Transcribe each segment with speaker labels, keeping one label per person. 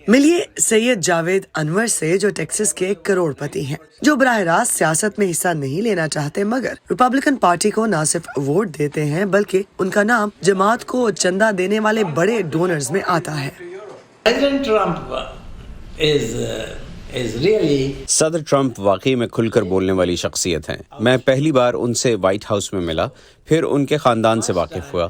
Speaker 1: ملیے سید جاوید انور سے جو ٹیکساس کے کروڑپتی ہیں، جو براہ راست سیاست میں حصہ نہیں لینا چاہتے مگر ریپبلکن پارٹی کو نہ صرف ووٹ دیتے ہیں بلکہ ان کا نام جماعت کو چندہ دینے والے بڑے ڈونرز میں آتا ہے۔
Speaker 2: صدر ٹرمپ واقعی میں کھل کر بولنے والی شخصیت ہیں۔ میں پہلی بار ان سے وائٹ ہاؤس میں ملا، پھر ان کے خاندان سے واقف ہوا،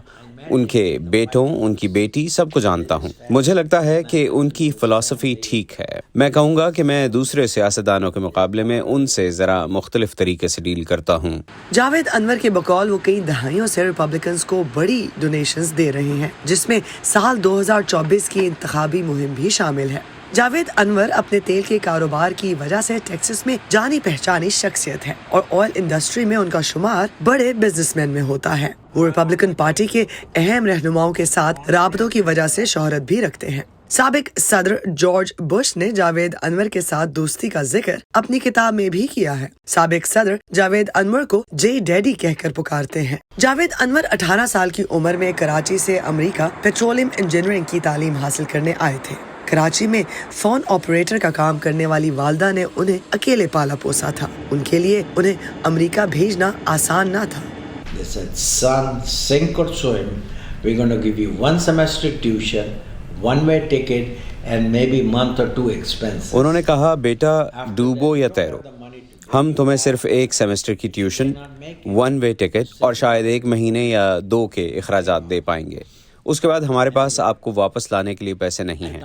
Speaker 2: ان کے بیٹوں، ان کی بیٹی، سب کو جانتا ہوں۔ مجھے لگتا ہے کہ ان کی فلسفی ٹھیک ہے۔ میں کہوں گا کہ میں دوسرے سیاستدانوں کے مقابلے میں ان سے ذرا مختلف طریقے سے ڈیل کرتا ہوں۔
Speaker 1: جاوید انور کے بقول وہ کئی دہائیوں سے ریپبلکنز کو بڑی ڈونیشنز دے رہے ہیں، جس میں سال 2024 کی انتخابی مہم بھی شامل ہے۔ جاوید انور اپنے تیل کے کاروبار کی وجہ سے ٹیکساس میں جانی پہچانی شخصیت ہے اور آئل انڈسٹری میں ان کا شمار بڑے بزنس مین میں ہوتا ہے۔ وہ ریپبلکن پارٹی کے اہم رہنماؤں کے ساتھ رابطوں کی وجہ سے شہرت بھی رکھتے ہیں۔ سابق صدر جارج بش نے جاوید انور کے ساتھ دوستی کا ذکر اپنی کتاب میں بھی کیا ہے۔ سابق صدر جاوید انور کو جے ڈیڈی کہہ کر پکارتے ہیں۔ جاوید انور 18 سال کی عمر میں کراچی سے امریکہ پیٹرولیم انجینئرنگ کی تعلیم حاصل کرنے آئے تھے۔ کراچی میں فون آپریٹر کا کام کرنے والی والدہ نے انہیں اکیلے پالا پوسا تھا۔ ان کے لیے انہیں امریکہ بھیجنا آسان نہ تھا۔
Speaker 3: They said, son, sink or swim, we're going to give you 1 semester tuition, 1-way ticket, and maybe month or 2 expenses.
Speaker 2: انہوں نے کہا، بیٹا ڈوبو یا تیرو، ہم تمہیں صرف 1 سیمسٹر کی ٹیوشن، 1-way ٹکٹ اور شاید 1 مہینے یا 2 کے اخراجات دے پائیں گے۔ اس کے بعد ہمارے پاس آپ کو واپس لانے کے لیے پیسے نہیں ہیں۔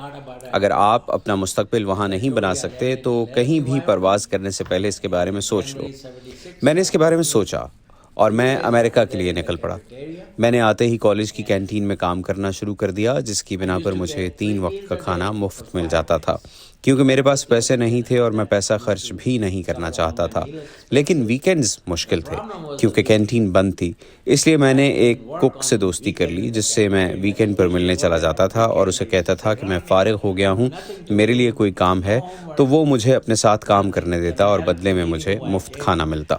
Speaker 2: اگر آپ اپنا مستقبل وہاں نہیں بنا سکتے تو کہیں بھی پرواز کرنے سے پہلے اس کے بارے میں سوچ لو۔ میں نے اس کے بارے میں سوچا اور میں امریکہ کے لیے نکل پڑا۔ میں نے آتے ہی کالج کی کینٹین میں کام کرنا شروع کر دیا، جس کی بنا پر مجھے 3 وقت کا کھانا مفت مل جاتا تھا، کیونکہ میرے پاس پیسے نہیں تھے اور میں پیسہ خرچ بھی نہیں کرنا چاہتا تھا۔ لیکن ویکینڈز مشکل تھے کیونکہ کینٹین بند تھی، اس لیے میں نے ایک کک سے دوستی کر لی جس سے میں ویکینڈ پر ملنے چلا جاتا تھا اور اسے کہتا تھا کہ میں فارغ ہو گیا ہوں، میرے لیے کوئی کام ہے، تو وہ مجھے اپنے ساتھ کام کرنے دیتا اور بدلے میں مجھے مفت کھانا ملتا۔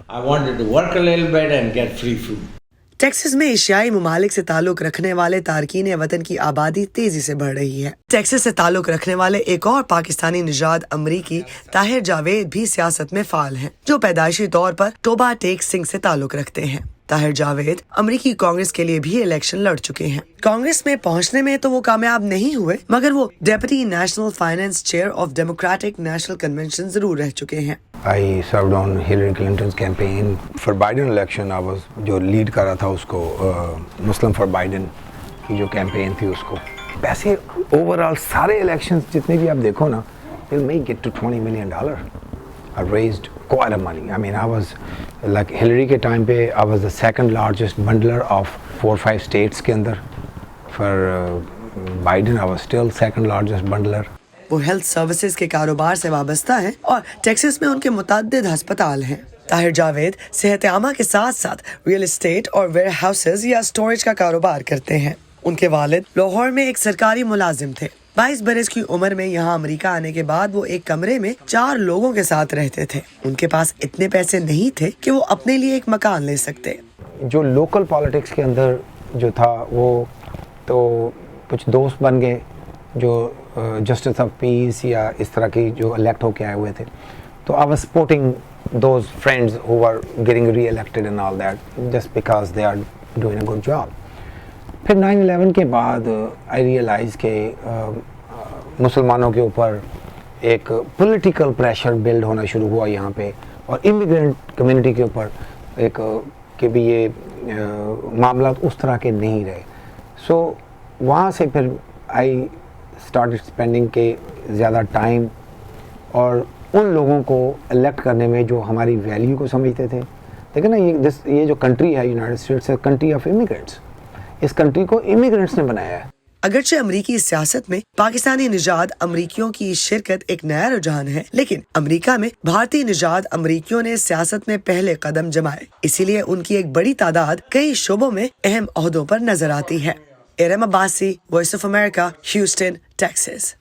Speaker 1: ٹیکساس میں ایشیائی ممالک سے تعلق رکھنے والے تارکین وطن کی آبادی تیزی سے بڑھ رہی ہے۔ ٹیکساس سے تعلق رکھنے والے ایک اور پاکستانی نژاد امریکی طاہر جاوید بھی سیاست میں فعال ہیں، جو پیدائشی طور پر ٹوبا ٹیک سنگھ سے تعلق رکھتے ہیں۔ طاہر جاوید امریکی کانگریس کے لیے بھی الیکشن لڑ چکے ہیں۔ کانگریس میں پہنچنے میں تو وہ کامیاب نہیں ہوئے مگر وہ deputy national finance chair of democratic national convention ضرور رہ چکے ہیں۔
Speaker 4: I served on Hillary Clinton's campaign for Biden election. I was جو لیڈ کر رہا تھا اس کو مسلم فار بائیڈن کی جو کیمپین تھی اس کو۔ ویسے اوورآل سارے الیکشنز جتنے بھی آپ دیکھو نا، they may get to $20 million. I raised quite a money. I mean, I was like Hillary کے ٹائم پہ I was the second largest bundler of 4-5 states کے اندر. For Biden I was still second largest bundler.
Speaker 1: وہ health services کے کاروبار سے وابستہ ہیں اور ٹیکساس میں ان کے متعدد ہسپتال ہیں۔ طاہر جاوید صحت عامہ کے ساتھ ساتھ ریئل اسٹیٹ اور ویئر ہاؤسز یا اسٹوریج کا کاروبار کرتے ہیں۔ ان کے والد لاہور میں ایک سرکاری ملازم تھے۔ 22 برس کی عمر میں یہاں امریکہ آنے کے بعد وہ ایک کمرے میں 4 لوگوں کے ساتھ رہتے تھے۔ ان کے پاس اتنے پیسے نہیں تھے کہ وہ اپنے لیے ایک مکان لے سکتے۔
Speaker 4: جو لوکل پالیٹکس کے اندر جو تھا وہ تو کچھ دوست بن گئے جو جسٹس آف پیس یا اس طرح کی جو الیکٹ ہو کے آئے ہوئے تھے، تو I was supporting those friends who were getting re-elected and all that just because they are doing a good job. پھر 9/11 کے بعد I realized کہ مسلمانوں کے اوپر ایک پولیٹیکل پریشر بلڈ ہونا شروع ہوا یہاں پہ، اور امیگرینٹ کمیونٹی کے اوپر ایک کہ بھی یہ معاملات اس طرح کے نہیں رہے۔ سو وہاں سے پھر I started spending کے زیادہ ٹائم اور ان لوگوں کو الیکٹ کرنے میں جو ہماری ویلیو کو سمجھتے تھے۔ دیکھیں نا، یہ جو کنٹری ہے یونائٹڈ اسٹیٹس ہے، کنٹری آف امیگرینٹس، اس کنٹری کو امیگرینٹس نے بنایا ہے۔
Speaker 1: اگرچہ امریکی سیاست میں پاکستانی نژاد امریکیوں کی شرکت ایک نیا رجحان ہے، لیکن امریکہ میں بھارتی نژاد امریکیوں نے سیاست میں پہلے قدم جمائے، اسی لیے ان کی ایک بڑی تعداد کئی شعبوں میں اہم عہدوں پر نظر آتی ہے۔ Iram Abbasi, voice of America, Houston, Texas.